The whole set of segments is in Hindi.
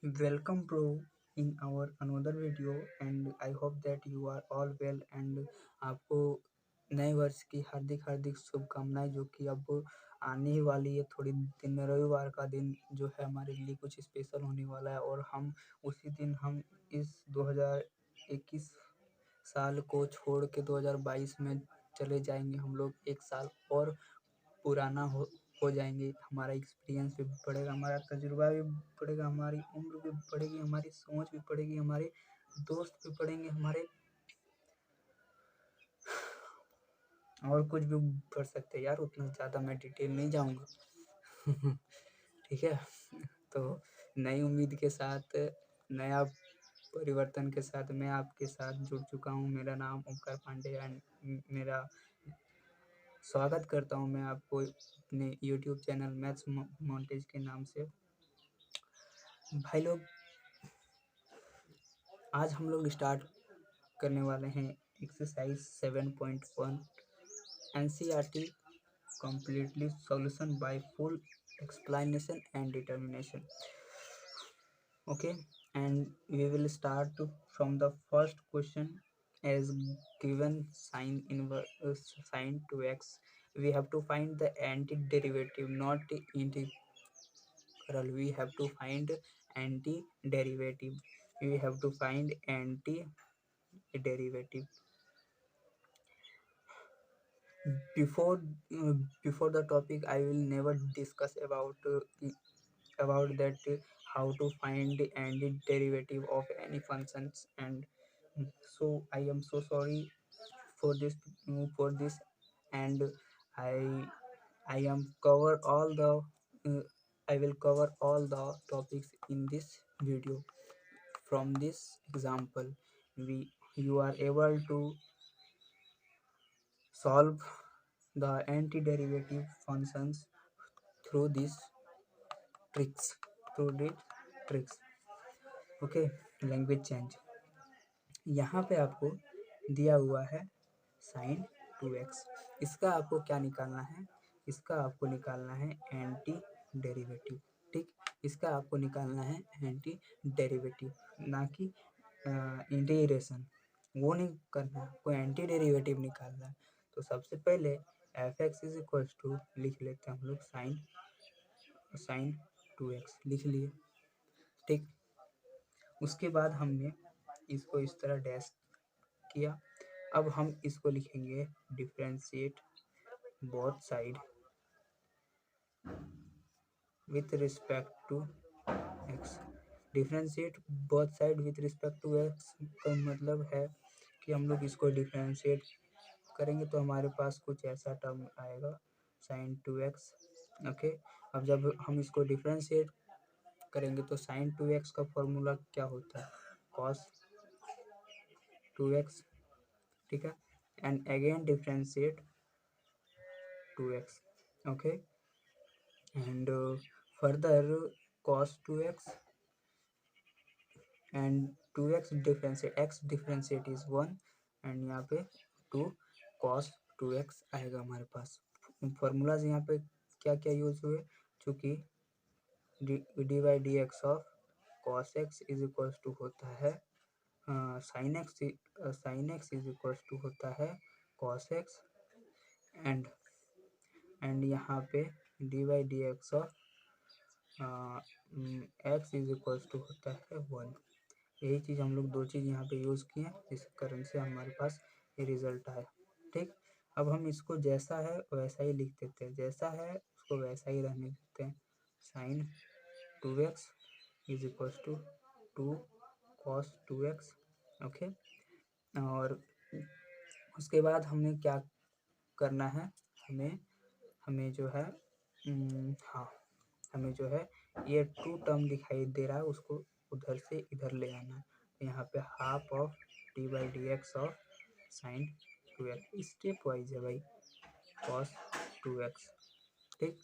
Welcome bro in our another video and I hope that you are all well and आपको नए वर्ष की हार्दिक हार्दिक शुभकामनाएं जो कि अब आने ही वाली है थोड़ी दिन में। रविवार का दिन जो है हमारे लिए कुछ स्पेशल होने वाला है और हम उसी दिन हम इस 2021 साल को छोड़ के 2022 में चले जाएंगे। हम लोग एक साल और पुराना हो जाएंगे। हमारा एक्सपीरियंस भी बढ़ेगा, हमारा तजुर्बा भी बढ़ेगा, हमारी उम्र भी बढ़ेगी, हमारी सोच भी बढ़ेगी, हमारे दोस्त भी बढ़ेंगे, हमारे और कुछ भी बढ़ सकते हैं यार। उतना ज़्यादा मैं डिटेल नहीं जाऊँगा। ठीक है। तो नई उम्मीद के साथ, नया परिवर्तन के साथ मैं आपके साथ जुड़ चुका हूँ। मेरा नाम ओमकार पांडे एंड मेरा स्वागत करता हूँ मैं आपको अपने यूट्यूब चैनल मैथ्स मॉन्टेज के नाम से। भाई लोग, आज हम लोग स्टार्ट करने वाले हैं exercise 7.1 NCERT completely solution by full explanation and determination. Okay, and we will start from the first question. As given sine inverse sine 2x, we have to find the antiderivative, not integral. We have to find antiderivative. We have to find antiderivative. Before before the topic, I will never discuss about that how to find the antiderivative of any functions, and so I am so sorry for this, and I I am cover all the I will cover all the topics in this video. From this example, we you are able to solve the antiderivative functions through these tricks through the tricks. Okay, language change. यहाँ पे आपको दिया हुआ है साइन 2x। इसका आपको क्या निकालना है? इसका आपको निकालना है एंटी डेरिवेटिव। ठीक, इसका आपको निकालना है एंटी डेरिवेटिव, ना कि इंटीग्रेशन। वो नहीं करना, आपको एंटी डेरिवेटिव निकालना है। तो सबसे पहले f x is equal to लिख लेते हैं हम लोग साइन साइन 2x लिख लिए। ठीक, उसके बाद हमने इसको इस तरह डैश किया। अब हम इसको लिखेंगे differentiate both side with respect to x. Differentiate both side with respect to x का मतलब है कि हम लोग इसको डिफरेंशिएट करेंगे तो हमारे पास कुछ ऐसा टर्म आएगा साइन 2x। ओके, अब जब हम इसको डिफरेंशिएट करेंगे तो साइन 2x का फॉर्मूला क्या होता है? Cos 2x। ठीक है, and again differentiate 2x। Okay, and further cos 2x and 2x differentiate x differentiate is 1 and यहाँ पे 2 cos 2x आएगा हमारे पास। फॉर्मूलाज यहाँ पे क्या क्या यूज हुए? चूँकि d by D x of cos x is equal to होता है sine x is equal to होता है कॉस एक्स, एंड यहाँ पे d by D x of x is equal to होता है 1। यही चीज़ हम लोग दो चीज़ यहाँ पे यूज़ किए, जिस कारण से हमारे पास ये रिजल्ट आया। ठीक, अब हम इसको जैसा है वैसा ही लिख देते हैं, जैसा है उसको वैसा ही रहने देते हैं। Sine 2x is equal to 2 cos 2x। Okay, और उसके बाद हमें क्या करना है? हमें जो है हाँ, हमें जो है ये 2 टर्म दिखाई दे रहा है, उसको उधर से इधर ले आना है। तो यहाँ पे half of D by D x of sine 2x, step wise है भाई, cos 2x। ठीक,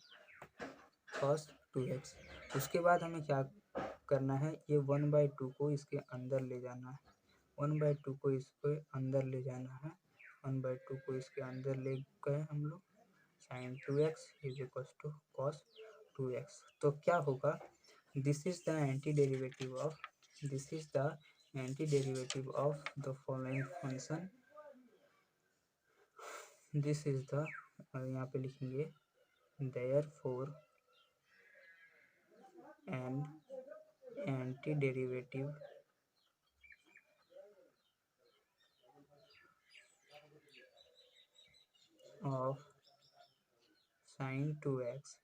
cos 2x। उसके बाद हमें क्या करना है? ये 1/2 को इसके अंदर ले जाना है, 1/2 को इसके अंदर ले जाना है, 1/2 को इसके अंदर ले गए हम लोग। Sine 2x is equal to cos 2x। तो क्या होगा? This is the antiderivative of the following function. This is the यहाँ पे लिखेंगे therefore an antiderivative of sin 2x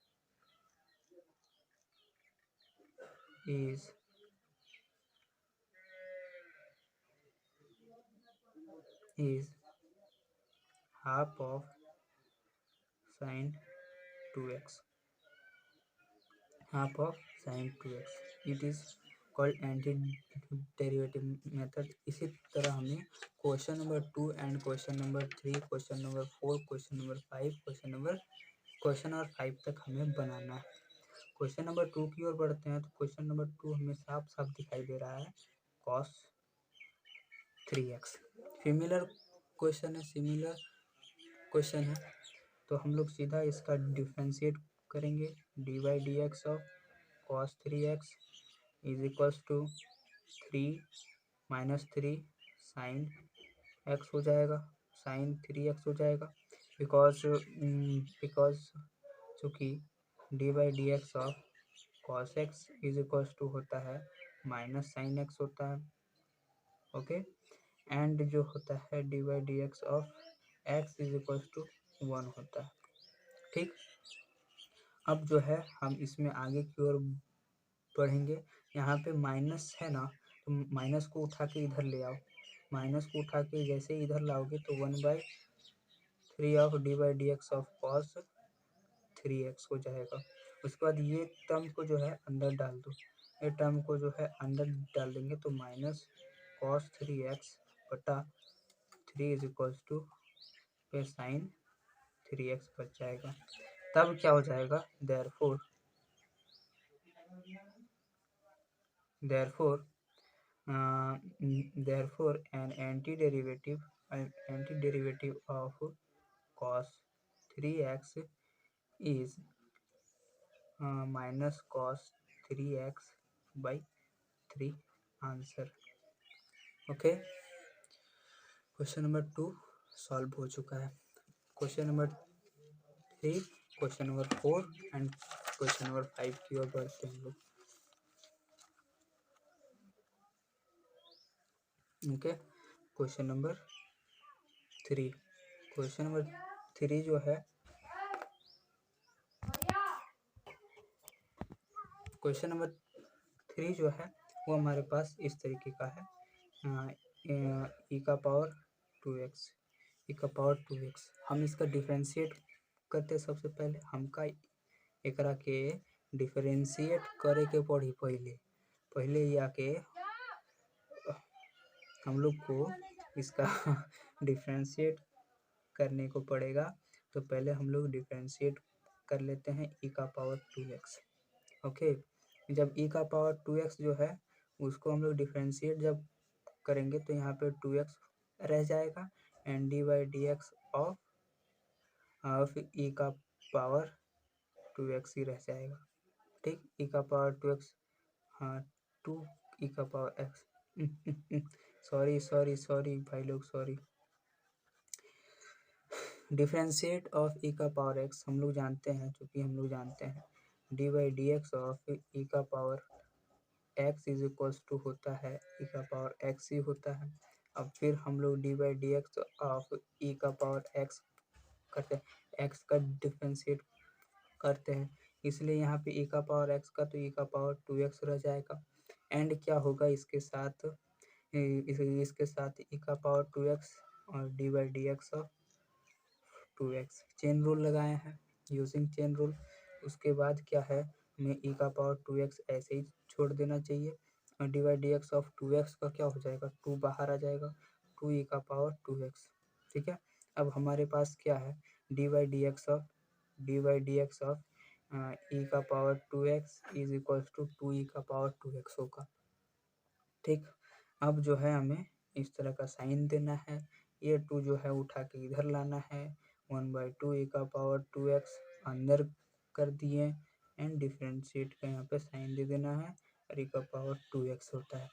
is half of sin 2x. Half of sin 2x. It is called antiderivative method. इसी तरह हमें question number 2 and question number 3, question number 4, question number 5, question number 5 तक हमें बनाना है। क्वेश्चन नंबर 2 की ओर बढ़ते हैं तो क्वेश्चन नंबर 2 हमें साफ साफ दिखाई दे रहा है cos 3x। सिमिलर क्वेश्चन है तो हम लोग सीधा इसका डिफ्रेंशिएट करेंगे। D by D x of cos 3x is equals to 3 minus 3 sine x हो जाएगा, साइन 3x हो जाएगा। बिकॉज चूँकि d by D x of cos x is equals to होता है माइनस साइन x होता है। ओके, एंड जो होता है d by D x of x is equals to 1 होता है। ठीक, अब जो है हम इसमें आगे की ओर बढ़ेंगे। यहाँ पे माइनस है ना, तो माइनस को उठा के इधर ले आओ। माइनस को उठा के जैसे इधर लाओगे तो 1/3 of D by D x of cos 3x हो जाएगा। उसके बाद ये टर्म को जो है अंदर डाल दो। ये टर्म को जो है अंदर डाल देंगे तो माइनस कॉस 3x बटा 3 इज इक्वल्स टू पे साइन 3x बच जाएगा। तब क्या हो जाएगा, therefore an antiderivative of cos 3x is minus cos 3x by 3 answer. Okay, question number 2 solve हो चुका है। Question number 3, question number 4 and question number 5 की ओर बढ़ते हैं हम लोग। ओके, क्वेश्चन नंबर 3 जो है, क्वेश्चन नंबर 3 जो है वो हमारे पास इस तरीके का है। e का पावर 2x। हम इसका डिफरेंशिएट करते सबसे पहले हमका एकरा के डिफरेंशिएट करे के पड़ी। पहले या के हम लोग को इसका डिफरेंशिएट करने को पड़ेगा। तो पहले हम लोग डिफरेंशिएट कर लेते हैं e का पावर 2x। ओके, जब e का पावर 2x जो है उसको हम लोग डिफरेंशिएट जब करेंगे तो यहाँ पे 2x रह जाएगा and d by D x of e का पावर 2x ही रह जाएगा। ठीक, e का पावर 2x, हाँ 2 e का पावर x सॉरी भाई लोग, सॉरी। डिफरेंशिएट ऑफ e का पावर x हम लोग जानते हैं, चूँकि हम लोग जानते हैं D by D x of e का power x is equals to होता है e का पावर x ही होता है। अब फिर हम लोग D by D x of e का पावर x करते हैं, x का डिफरेंशिएट करते हैं, इसलिए यहाँ पे e का पावर x का तो e का पावर 2x रह जाएगा। एंड क्या होगा इसके साथ e का पावर 2x और D by D x of 2x। Chain rule लगाए हैं, यूजिंग चेन रूल। उसके बाद क्या है, हमें e का पावर 2x ऐसे ही छोड़ देना चाहिए और D by D x of 2x का क्या हो जाएगा, 2 बाहर आ जाएगा, 2 e का पावर 2x। ठीक है, अब हमारे पास क्या है, d by D x of e का power 2x is equals to 2 e का पावर 2x होगा। ठीक, अब जो है हमें इस तरह का साइन देना है। ये 2 जो है उठा के इधर लाना है, 1/2 e का पावर 2x अंदर कर दिए एंड डिफरेंशिएट का यहाँ पे साइन दे देना है और e का पावर 2x होता है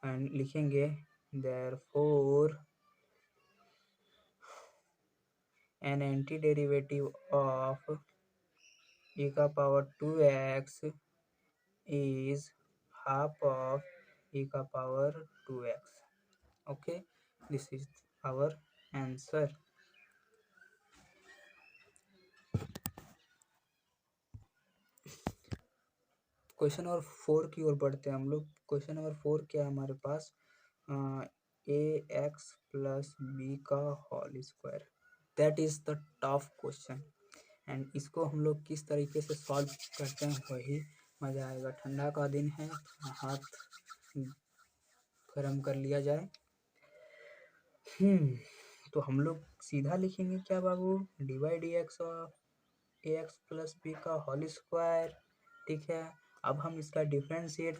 एंड लिखेंगे therefore an anti derivative of e का power 2x is half of e का power 2x. Okay, this is our answer. Question number 4 की ओर बढ़ते हैं हम लोग। क्वेश्चन नंबर 4 क्या है हमारे पास, ए एक्स प्लस बी का whole square. That is the tough question and इसको हम लोग किस तरीके से सॉल्व करते हैं वही मज़ा आएगा। ठंडा का दिन है, हाथ गर्म कर लिया जाए। तो हम लोग सीधा लिखेंगे क्या बाबू, D Y D x of A x plus B का होल स्क्वायर। ठीक है, अब हम इसका डिफरेंशिएट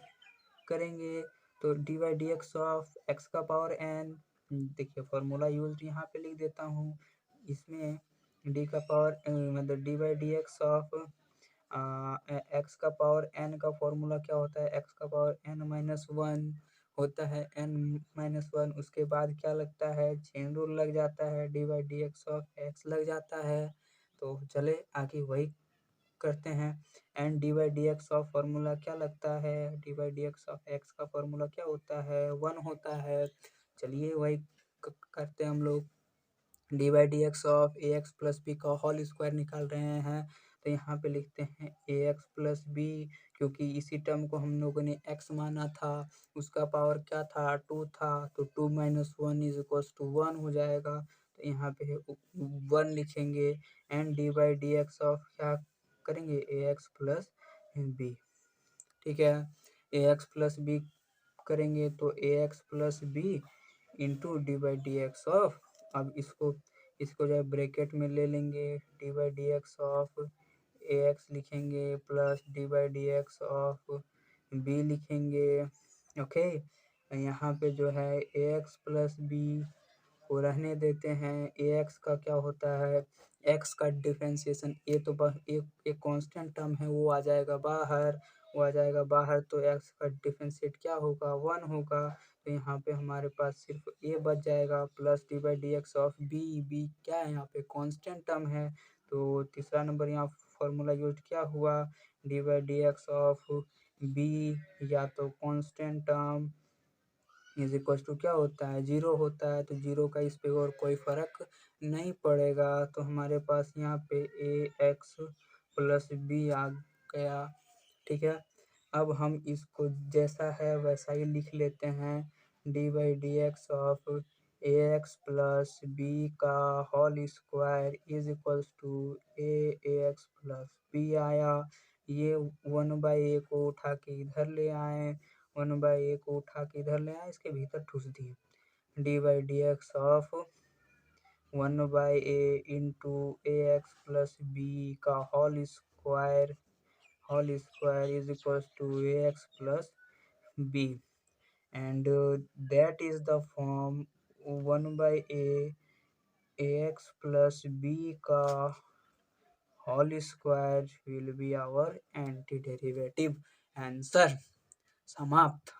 करेंगे तो D Y D x of x का पावर एन। देखिए फॉर्मूला यूज यहाँ पे लिख देता हूँ। इसमें डी का पावर मतलब d Y D x of x का पावर एन का फॉर्मूला क्या होता है, एक्स का पावर एन माइनस वन होता है, एन माइनस वन। उसके बाद क्या लगता है, चेन रूल लग जाता है, d Y D x of x लग जाता है। तो चले आगे वही करते हैं। And d Y D x of formula क्या लगता है, d Y D x of x का फॉर्मूला क्या होता है, वन होता है। चलिए वही करते हैं हम लोग। D Y D x of A x plus B का होल स्क्वायर निकाल रहे हैं तो यहाँ पे लिखते हैं ए एक्स प्लस बी, क्योंकि इसी टर्म को हम लोगों ने एक्स माना था, उसका पावर क्या था, टू था, तो two minus one is equals to one हो जाएगा। तो यहाँ पे वन लिखेंगे and d by D x of क्या करेंगे, ए एक्स प्लस बी। ठीक है, ए एक्स प्लस बी करेंगे तो A x plus B into D by D x of, अब इसको जो है ब्रैकेट में ले लेंगे, D by D x of A X लिखेंगे plus D by D x of B लिखेंगे। ओके, यहाँ पे जो है ए एक्स प्लस बी को रहने देते हैं। ए एक्स का क्या होता है, एक्स का डिफ्रेंसिएशन, ए तो एक कांस्टेंट टर्म है वो आ जाएगा बाहर, वो आ जाएगा बाहर, तो एक्स का डिफ्रेंशिएट क्या होगा, वन होगा। तो यहाँ पे हमारे पास सिर्फ ए बच जाएगा plus D by D x of b. B क्या है यहाँ पे, कांस्टेंट टर्म है। तो तीसरा नंबर यहाँ फॉर्मूला यूज क्या हुआ, d by D x of b या तो constant term is equal to क्या होता है, जीरो होता है। तो जीरो का इस पे और कोई फर्क नहीं पड़ेगा। तो हमारे पास यहाँ पे ए एक्स प्लस बी आ गया। ठीक है, अब हम इसको जैसा है वैसा ही लिख लेते हैं, D by D x of A x plus B का whole square is equals to A x plus B आया। ये वन बाई ए को उठा के इधर ले आए, वन बाई ए को उठा के इधर ले आए, इसके भीतर ठूस दिए, D by D x of one by A into A x plus B का whole square is equal to A x plus B and that is the form one by A x plus B का whole square will be our antiderivative answer. समाप्त।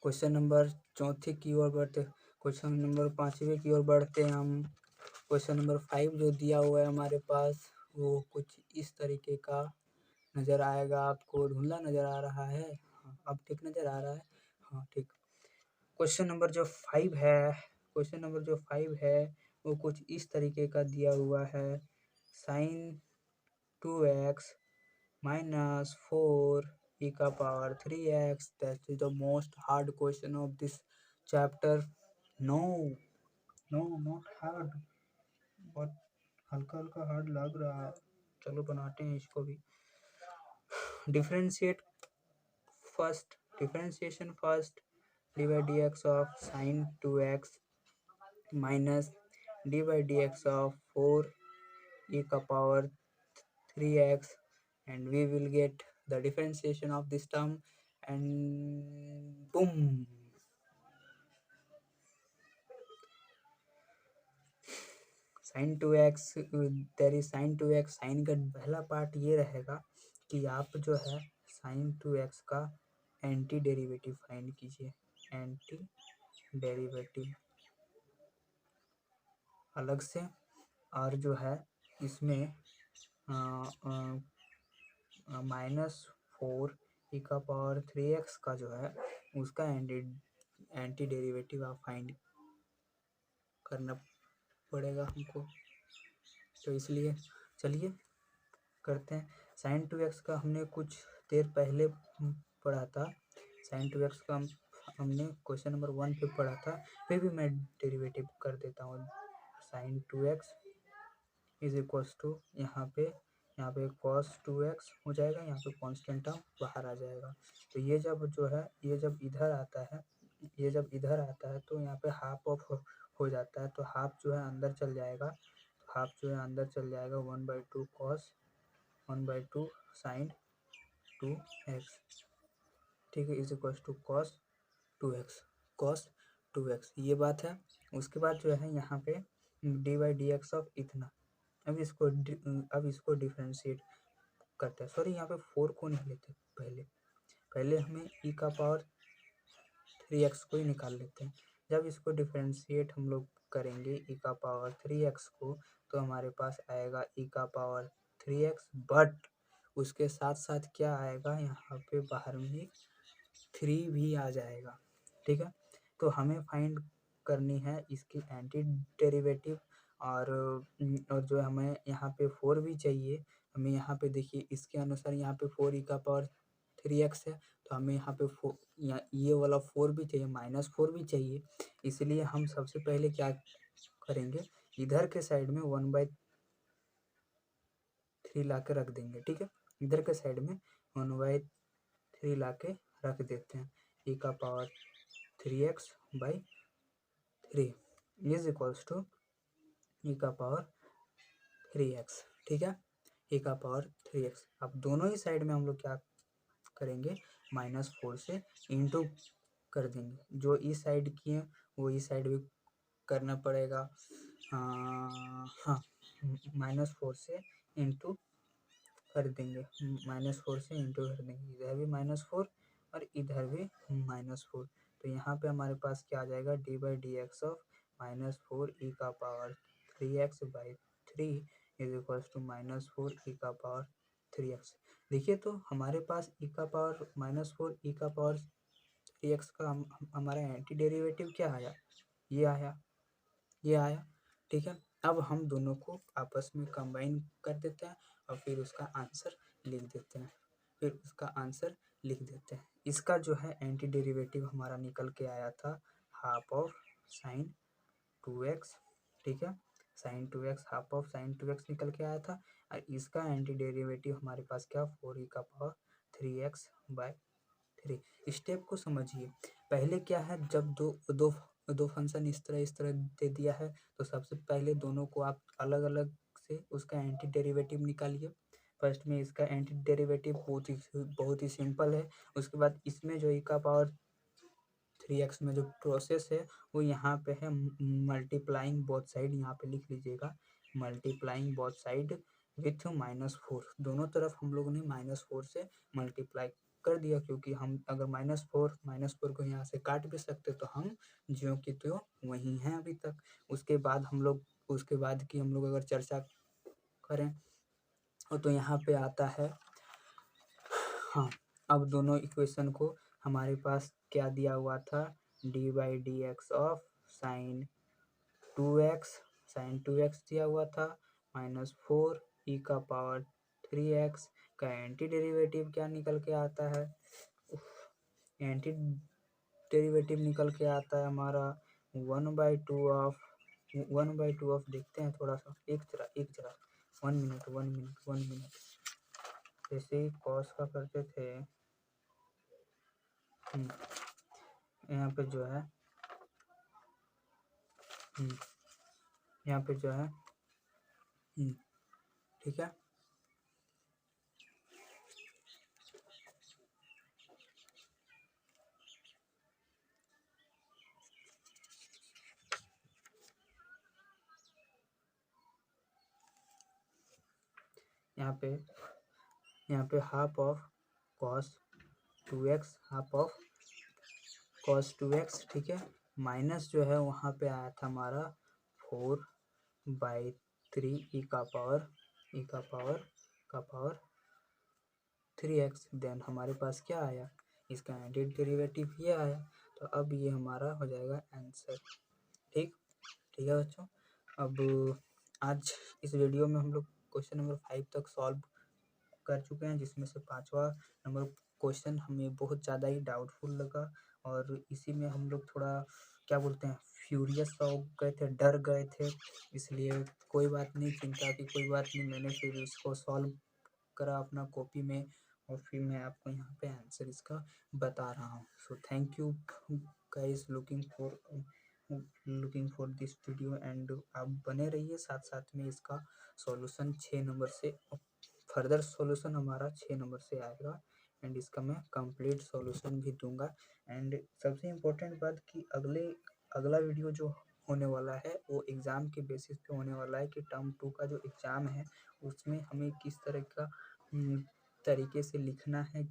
क्वेश्चन नंबर चौथे की ओर बढ़ते, क्वेश्चन नंबर पाँचवें की ओर बढ़ते हैं हम। क्वेश्चन नंबर 5 जो दिया हुआ है हमारे पास वो कुछ इस तरीके का नज़र आएगा। आपको धुंधला नज़र आ रहा है, हाँ अब ठीक नज़र आ रहा है, हाँ ठीक। क्वेश्चन नंबर जो 5 है, क्वेश्चन नंबर जो 5 है वो कुछ इस तरीके का दिया हुआ है, साइन 2x minus 4 e का power 3x, that is the most hard question of this chapter. No, no, not hard, but हल्का हल्का हार्ड लग रहा है। चलो बनाते हैं इसको भी। Differentiate first, differentiation first, D by D x of sine 2x minus D by D x of 4 e का power 3x and we will get the differentiation of this term and boom, sine two x there is sine two x. Sine का पहला पार्ट ये रहेगा कि आप जो है साइन टू एक्स का एंटी डेरिवेटिव फाइंड कीजिए, एंटी डेरिवेटिव अलग से। और जो है इसमें -4e⁻³ का जो है उसका एंटी डेरिवेटिव आप फाइंड करना पड़ेगा हमको। तो इसलिए चलिए करते हैं। साइन टू एक्स का हमने कुछ देर पहले पढ़ा था। साइन टू एक्स का हमने क्वेश्चन नंबर 1 पे पढ़ा था, फिर भी मैं डेरिवेटिव कर देता हूँ। Sine two x is equals to यहाँ पे cos 2x हो जाएगा, यहाँ पे कांस्टेंट टर्म बाहर आ जाएगा। तो ये जब जो है ये जब इधर आता है तो यहाँ पे हाफ ऑफ हो जाता है, तो हाफ जो है अंदर चल जाएगा, 1/2 cos 1/2 साइन 2x, ठीक है, is equals to cos 2x ये बात है। उसके बाद जो है यहाँ पे dy/dx ऑफ इतना। अब इसको डिफरेंशिएट करते हैं। सॉरी, यहाँ पे 4 को नहीं लेते, पहले हमें e⁻3x को ही निकाल लेते हैं। जब इसको डिफरेंशिएट हम लोग करेंगे e⁻3x को, तो हमारे पास आएगा e⁻3x, बट उसके साथ साथ क्या आएगा, यहाँ पे बाहर में 3 भी आ जाएगा, ठीक है। तो हमें फाइंड करनी है इसकी एंटी डेरिवेटिव, और जो हमें यहाँ पे 4 भी चाहिए। हमें यहाँ पे देखिए इसके अनुसार यहाँ पे 4e⁻3x है, तो हमें यहाँ पे ये वाला 4 भी चाहिए, -4 भी चाहिए। इसलिए हम सबसे पहले क्या करेंगे, इधर के साइड में 1/3 ला के रख देंगे, ठीक है। इधर के साइड में 1/3 ला के रख देते हैं। e⁻3x/3 is equals to e⁻3x, ठीक है, e⁻3x। अब दोनों ही साइड में हम लोग क्या करेंगे, -4 से इंटू कर देंगे। जो इस साइड की है वो इस साइड भी करना पड़ेगा। हाँ, -4 से इंटू कर देंगे, इधर भी -4 और इधर भी -4। तो यहाँ पे हमारे पास क्या आ जाएगा, dy/dx of -4e⁻3x/3 is equals to -4e⁻3x। देखिए तो हमारे पास -4e⁻3x का हमारा एंटी डेरिवेटिव क्या आया, ये आया, ठीक है। अब हम दोनों को आपस में कंबाइन कर देते हैं और फिर उसका आंसर लिख देते हैं। इसका जो है एंटी डेरिवेटिव हमारा निकल के आया था हाफ ऑफ साइन 2x, ठीक है, sign 2x, half of sine 2x निकल के आया था। और इसका एंटी डेरिवेटिव हमारे पास क्या, 4e⁻3x/3। स्टेप को समझिए। पहले क्या है, जब दो फंक्शन इस तरह दे दिया है, तो सबसे पहले दोनों को आप अलग अलग से उसका एंटी डेरिवेटिव निकालिए। फर्स्ट में इसका एंटी डेरिवेटिव बहुत ही सिंपल है। उसके बाद इसमें जो e⁻3x में जो प्रोसेस है वो यहाँ पे है मल्टीप्लाइंग बोथ साइड, यहाँ पे लिख लीजिएगा मल्टीप्लाइंग बोथ साइड विथ -4। दोनों तरफ हम लोगों ने -4 से मल्टीप्लाई कर दिया, क्योंकि हम अगर -4 को यहाँ से काट भी सकते, तो हम ज्यों की त्यों वहीं हैं अभी तक। उसके बाद की हम लोग अगर चर्चा करें तो यहाँ पे आता है, हाँ, अब दोनों इक्वेशन को हमारे पास क्या दिया हुआ था, dy/dx ऑफ साइन 2x दिया हुआ था, -4e⁻3x का एंटी डेरिवेटिव क्या निकल के आता है, एंटी डेरिवेटिव निकल के आता है हमारा 1/2 ऑफ देखते हैं थोड़ा सा, एक जरा 1 मिनट। जैसे ही कॉस का करते थे, यहाँ पे जो है ठीक है, यहाँ पे half of cos 2x, half of cos 2x, ठीक है, माइनस जो है वहाँ पे आया था हमारा 4/3 e का पावर 3x। देन हमारे पास क्या आया, इसका एंटी डेरिवेटिव ये आया, तो अब ये हमारा हो जाएगा आंसर। ठीक है बच्चों, अब आज इस वीडियो में हम लोग क्वेश्चन नंबर 5 तक सॉल्व कर चुके हैं, जिसमें से 5वां नंबर क्वेश्चन हमें बहुत ज़्यादा ही डाउटफुल लगा, और इसी में हम लोग थोड़ा क्या बोलते हैं फ्यूरियस हो गए थे, डर गए थे। इसलिए कोई बात नहीं, चिंता की कोई बात नहीं, मैंने फिर इसको सॉल्व करा अपना कॉपी में, और फिर मैं आपको यहाँ पे आंसर इसका बता रहा हूँ। So thank you guys looking for this video, and आप बने रहिए साथ साथ में। इसका सॉल्यूशन 6 नंबर से, फर्दर सॉल्यूशन हमारा 6 नंबर से आएगा, एंड इसका मैं कंप्लीट सॉल्यूशन भी दूंगा। एंड सबसे इम्पोर्टेंट बात कि अगला वीडियो जो होने वाला है वो एग्ज़ाम के बेसिस पे होने वाला है, कि टर्म 2 का जो एग्ज़ाम है उसमें हमें किस तरह का तरीके से लिखना है,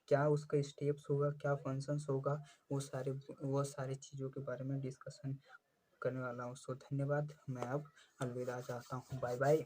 क्या उसका स्टेप्स होगा, क्या फंक्शंस होगा, वो सारे चीज़ों के बारे में डिस्कशन करने वाला हूँ। सो धन्यवाद, मैं अब अलविदा चाहता हूँ, बाय बाय।